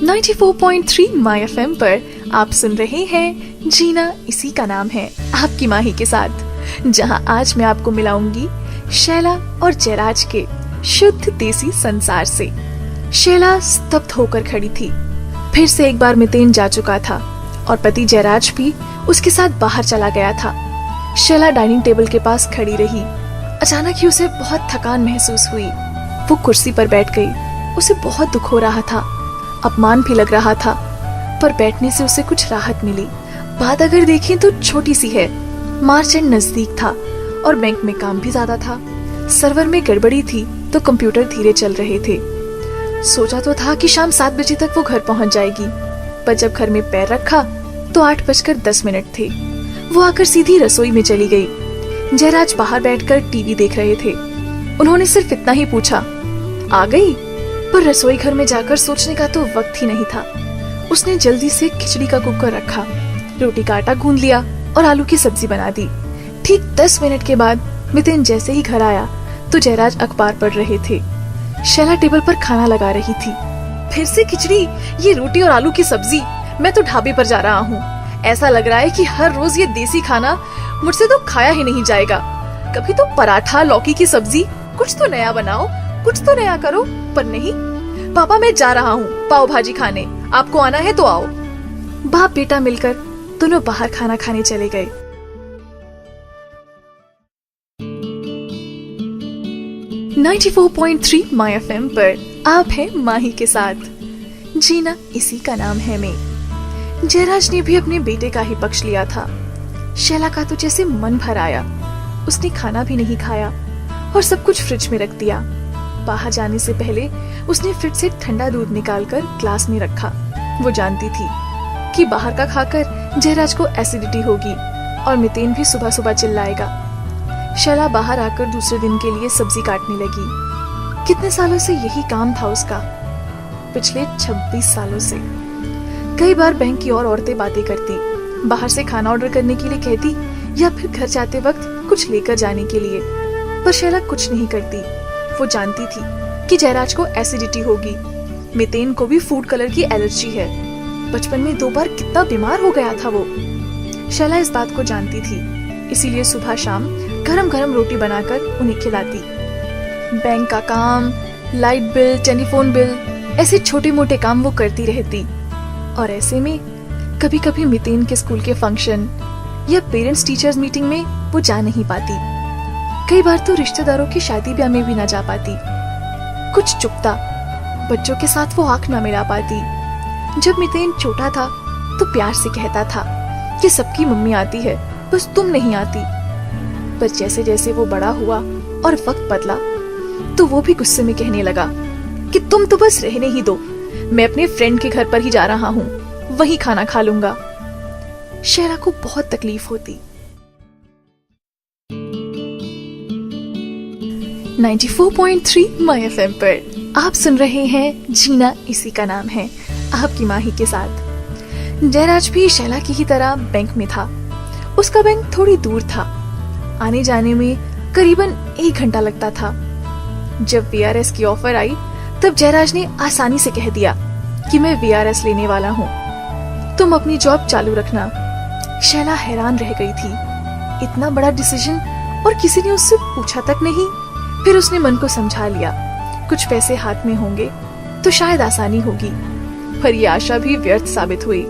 94.3 my FM पर आप सुन रहे हैं जीना इसी का नाम है, आपकी माही के साथ, जहां आज मैं आपको मिलाऊंगी शैला और जयराज के शुद्ध देसी संसार से। शैला स्तब्ध होकर खड़ी थी। फिर से एक बार मितेन जा चुका था और पति जयराज भी उसके साथ बाहर चला गया था। शैला डाइनिंग टेबल के पास खड़ी रही। अचानक ही उसे बहुत थकान महसूस हुई। वो कुर्सी पर बैठ गई। उसे बहुत दुख हो रहा था, अपमान भी लग रहा था, पर बैठने से उसे कुछ राहत मिली। बात अगर देखें तो छोटी सी है। मार्च एंड नजदीक था और बैंक में काम भी ज्यादा था। सर्वर में गड़बड़ी थी तो कंप्यूटर धीरे चल रहे थे। सोचा तो था कि शाम 7 बजे तक वो घर पहुंच जाएगी, पर जब घर में पैर रखा तो 8:10 थे। वो आकर सीधी रसोई में चली गई। जयराज बाहर बैठकर टीवी देख रहे थे। उन्होंने सिर्फ इतना ही पूछा, आ गई? पर रसोई घर में जाकर सोचने का तो वक्त ही नहीं था। उसने जल्दी से खिचड़ी का कुकर रखा, रोटी का आटा गूंद लिया और आलू की सब्जी बना दी। ठीक 10 मिनट के बाद मितेन जैसे ही घर आया तो जयराज अखबार पढ़ रहे थे। शैला टेबल पर खाना लगा रही थी। फिर से खिचड़ी, ये रोटी और आलू की सब्जी। मैं तो ढाबे पर जा रहा हूँ। ऐसा लग रहा है कि हर रोज ये देसी खाना मुझसे तो खाया ही नहीं जाएगा। कभी तो पराठा, लौकी की सब्जी, कुछ तो नया बनाओ, कुछ तो नया करो। पर नहीं, पापा मैं जा रहा हूँ पाव भाजी खाने, आपको आना है तो आओ। बाप बेटा मिलकर दोनों बाहर खाना खाने चले गए। .3 माय एफएम पर आप हैं माही के साथ। जीना इसी का नाम है मैं। जयराज ने भी अपने बेटे का ही पक्ष लिया था। शैला का तो जैसे मन भर आया। उसने खाना भी नहीं खाया और सब कुछ फ्रिज में रख दिया। बाहर जाने से पहले उसने फ्रिज से ठंडा दूध निकालकर ग्लास में रखा। वो जानती थी कि बाहर का खाकर जयराज को एसिडिटी होगी और मितेन भी सुबह सुबह चिल्लाएगा। शैला बाहर आकर दूसरे दिन के लिए सब्जी काटने लगी। कितने सालों से यही काम था उसका, पिछले 26 सालों से। कई बार बैंक की और औरतें बातें करती, बाहर से खाना ऑर्डर करने के लिए कहती या फिर घर जाते वक्त कुछ लेकर जाने के लिए, पर शैला कुछ नहीं करती। वो जानती थी कि जयराज को एसिडिटी होगी। मितेन को भी फूड कलर की एलर्जी है। बचपन में 2 बार कितना बीमार हो गया था वो। शैला इस बात को जानती थी, इसीलिए सुबह शाम गरम गरम रोटी बनाकर उन्हें खिलाती। बैंक का काम, लाइट बिल, टेलीफोन बिल, ऐसे छोटे मोटे काम वो करती रहती। और ऐसे में कभी कभी मितेन के स्कूल के फंक्शन या पेरेंट्स टीचर्स मीटिंग में वो जा नहीं पाती। कई बार तो रिश्तेदारों की शादी ब्याह में भी ना जा पाती। कुछ चुपता, बच्चों के साथ वो आंख ना मिला पाती। जब मितेन छोटा था तो प्यार से कहता था कि सबकी मम्मी आती है, बस तुम नहीं आती। पर जैसे जैसे वो बड़ा हुआ और वक्त बदला तो वो भी गुस्से में कहने लगा कि तुम तो बस रहने ही दो, मैं अपने फ्रेंड के घर पर ही जा रहा हूँ, वही खाना खा लूंगा। शैला को बहुत तकलीफ होती। 94.3 माय एफएम पर आप सुन रहे हैं जीना इसी का नाम है, आपकी माही के साथ। जयराज भी शैला की ही तरह बैंक में था। उसका बैंक थोड़ी दूर था। आने जाने में करीबन 1 घंटा लगता था। जब वीआरएस की ऑफर आई तब जयराज ने आसानी से कह दिया कि मैं वीआरएस लेने वाला हूँ, तुम अपनी जॉब चालू रखना। शैला हैरान रह गई थी। इतना बड़ा डिसीजन और किसी ने उससे पूछा तक नहीं। फिर उसने मन को समझा लिया, कुछ पैसे हाथ में होंगे तो शायद आसानी होगी। पर यह आशा भी व्यर्थ साबित हुई।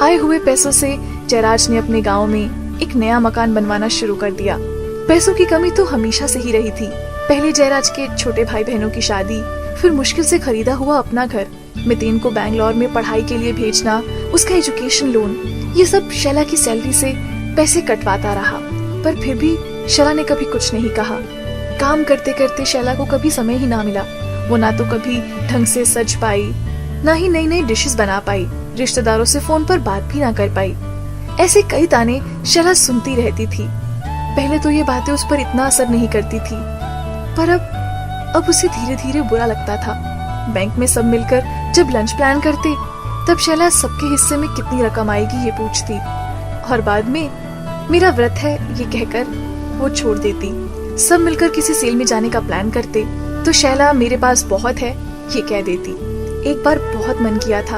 आए हुए पैसों से जयराज ने अपने गांव में एक नया मकान बनवाना शुरू कर दिया। पैसों की कमी तो हमेशा से ही रही थी। पहले जयराज के छोटे भाई बहनों की शादी, फिर मुश्किल से खरीदा हुआ अपना घर, मितेन को बैंगलोर में पढ़ाई के लिए भेजना, उसका एजुकेशन लोन, ये सब शैला की सैलरी से पैसे कटवाता रहा। पर फिर भी शैला ने कभी कुछ नहीं कहा। काम करते करते शैला को कभी समय ही ना मिला। वो ना तो कभी ढंग से सज पाई, ना ही नई नई डिशेस बना पाई, रिश्तेदारों से फोन पर बात भी ना कर पाई। ऐसे कई ताने शैला सुनती रहती थी। पहले तो ये बातें उस पर इतना असर नहीं करती थी, पर अब उसे धीरे धीरे बुरा लगता था। बैंक में सब मिलकर जब लंच प्लान करते तब शैला सबके हिस्से में कितनी रकम आएगी ये पूछती, और बाद में मेरा व्रत है ये कहकर वो छोड़ देती। सब मिलकर किसी सेल में जाने का प्लान करते तो शैला मेरे पास बहुत है ये कह देती। एक बार बहुत मन किया था।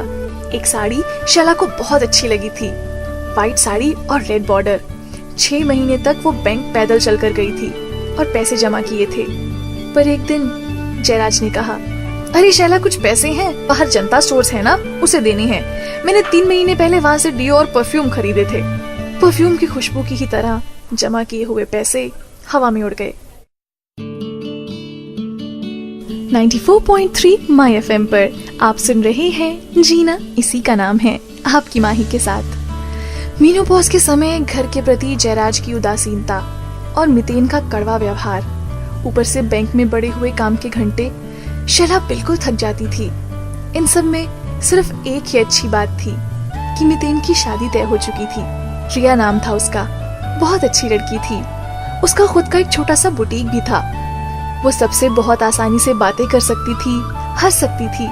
एक साड़ी शैला को बहुत अच्छी लगी थी, व्हाइट साड़ी और रेड बॉर्डर। 6 महीने तक वो बैंक पैदल चलकर गई थी और पैसे जमा किए थे। पर एक दिन जयराज ने कहा, अरे शैला, कुछ पैसे हैं, बाहर जनता स्टोर्स है ना, उसे देने हैं। मैंने 3 महीने पहले वहाँ से डियो और परफ्यूम खरीदे थे। परफ्यूम की खुशबू की ही तरह जमा किए हुए पैसे हवा में उड़ गए। 94.3 माय एफएम पर आप सुन रहे हैं जीना इसी का नाम है, आपकी माही के साथ। मीनोपॉज के समय घर के प्रति जयराज की उदासीनता और मितेन का कड़वा व्यवहार, ऊपर से बैंक में बढ़े हुए काम के घंटे, शैला बिल्कुल थक जाती थी। इन सब में सिर्फ एक ही अच्छी बात थी कि मितेन की शादी तय हो चुकी थी। रिया नाम था उसका, बहुत अच्छी लड़की थी। उसका खुद का एक छोटा सा बुटीक भी था। वो सबसे बहुत आसानी से बातें कर सकती थी, हंस सकती थी,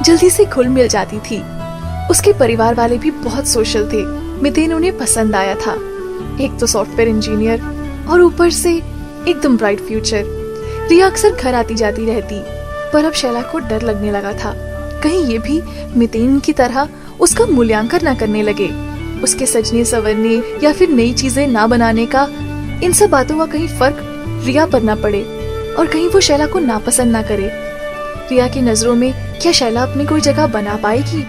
जल्दी से घुल मिल जाती थी। उसके परिवार वाले भी बहुत सोशल थे। मितेन उन्हें पसंद आया था। एक तो सॉफ्टवेयर इंजीनियर और ऊपर से एकदम ब्राइट फ्यूचर। रिया अक्सर घर आती जाती रहती, पर अब शैला को डर लगने लगा था कहीं ये भी मितेन की तरह उसका मूल्यांकन न करने लगे, उसके सजने संवरने या फिर नई चीजें ना बनाने का, इन सब बातों का कहीं फर्क रिया पर ना पड़े और कहीं वो शैला को नापसंद ना करे। रिया की नजरों में क्या शैला अपनी कोई जगह बना पाएगी?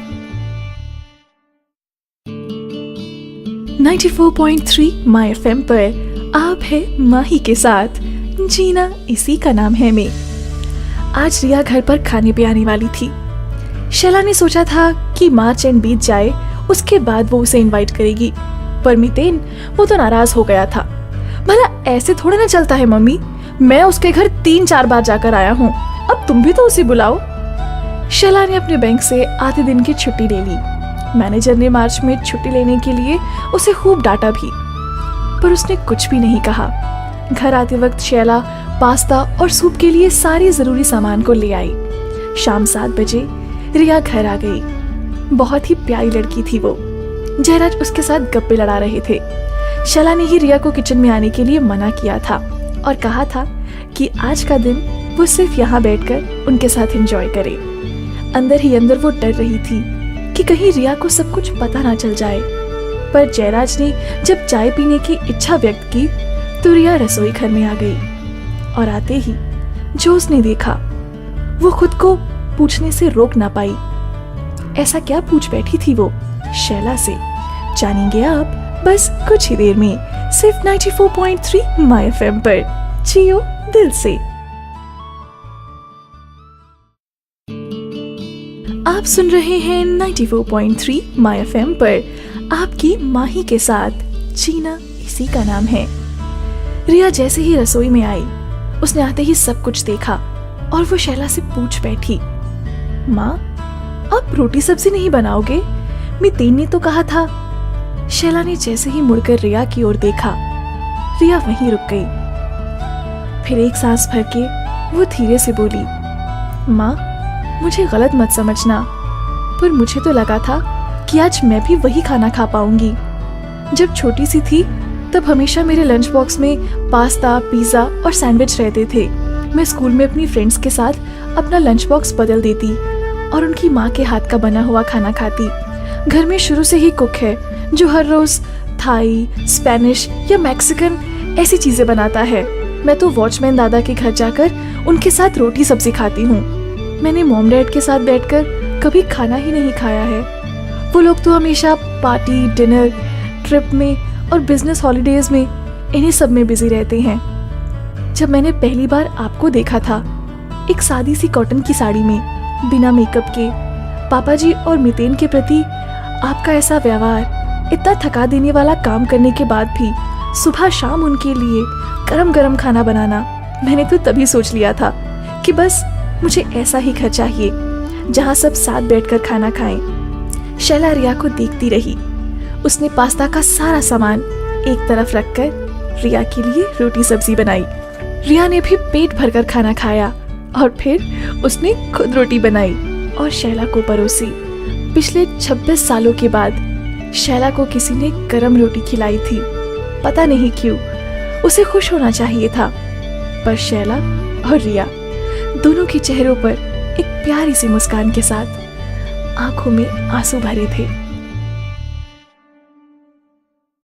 94.3 माय एफएम पर आप है माही के साथ, जीना इसी का नाम है में। आज रिया घर पर खाने पे आने वाली थी। शैला ने सोचा था कि मार्च एंड बीत जाए, उसके बाद वो उसे इनवाइट करेगी, पर मितेन वो तो नाराज हो गया था। भला ऐसे थोड़ा ना चलता है मम्मी, मैं उसके घर 3-4 बार जाकर आया हूँ, अब तुम भी तो उसे बुलाओ। शैला ने अपने बैंक से आधे दिन की छुट्टी ले ली। मैनेजर ने मार्च में छुट्टी लेने के लिए उसे खूब डांटा भी, पर उसने कुछ भी नहीं कहा। घर आते वक्त शैला पास्ता और सूप के लिए सारी जरूरी सामान को ले आई। शाम 7 बजे रिया घर आ गई। बहुत ही प्यारी लड़की थी वो। जयराज उसके साथ गप्पे लड़ा रहे थे। शैला ने ही रिया को किचन में आने के लिए मना किया था और कहा था कि आज का दिन वो सिर्फ यहाँ बैठकर उनके साथ एंजॉय करे। अंदर ही अंदर वो डर रही थी कि कहीं रिया को सब कुछ पता ना चल जाए। पर जयराज ने जब चाय पीने की इच्छा व्यक्त की तो रिया रसोई घर में आ गई और आते ही जो उसने देखा वो खुद को पूछने से रोक ना पाई। ऐसा क्या पूछ बैठी थी वो शैला से, जानेंगे आप बस कुछ ही देर में, सिर्फ 94.3 माय एफएम पर। जियो दिल से। आप सुन रहे हैं 94.3 माय एफएम पर आपकी माही के साथ, जीना इसी का नाम है। रिया जैसे ही रसोई में आई, उसने आते ही सब कुछ देखा और वो शैला से पूछ बैठी, माँ आप रोटी सब्जी नहीं बनाओगे? मितेन ने तो कहा था। शैला ने जैसे ही मुड़कर रिया की ओर देखा, रिया वहीं रुक गई। फिर एक सांस भर के वो धीरे से बोली, माँ मुझे गलत मत समझना, पर मुझे तो लगा था कि आज मैं भी वही खाना खा पाऊंगी। जब छोटी सी थी तब हमेशा मेरे लंच बॉक्स में पास्ता, पिज्जा और सैंडविच रहते थे। मैं स्कूल में अपनी फ्रेंड्स के साथ अपना लंच बॉक्स बदल देती और उनकी माँ के हाथ का बना हुआ खाना खाती। घर में शुरू से ही कुक है जो हर रोज थाई, स्पेनिश या मैक्सिकन ऐसी चीजें बनाता है। मैं तो वॉचमैन दादा के घर जाकर उनके साथ रोटी सब्जी खाती हूँ। मैंने मॉम डैड के साथ बैठकर कभी खाना ही नहीं खाया है। वो लोग तो हमेशा पार्टी, डिनर, ट्रिप में और बिजनेस हॉलीडेज में इन्हीं सब में बिजी रहते हैं। जब मैंने पहली बार आपको देखा था एक सादी सी कॉटन की साड़ी में, बिना मेकअप के, पापा जी और मितेन के प्रति आपका ऐसा व्यवहार, इतना थका देने वाला काम करने के बाद भी सुबह शाम उनके लिए गरम गरम खाना बनाना, मैंने तो तभी सोच लिया था कि बस मुझे ऐसा ही घर चाहिए जहाँ सब साथ बैठकर खाना खाएं। शैला रिया को देखती रही। उसने पास्ता का सारा सामान एक तरफ रखकर रिया के लिए रोटी सब्जी बनाई। रिया ने भी पेट भरकर खाना खाया और फिर उसने खुद रोटी बनाई और शैला को परोसी। पिछले 26 सालों के बाद शैला को किसी ने गरम रोटी खिलाई थी। पता नहीं क्यों, उसे खुश होना चाहिए था, पर शैला और रिया दोनों के चेहरों पर एक प्यारी सी मुस्कान के साथ आंखों में आंसू भरे थे।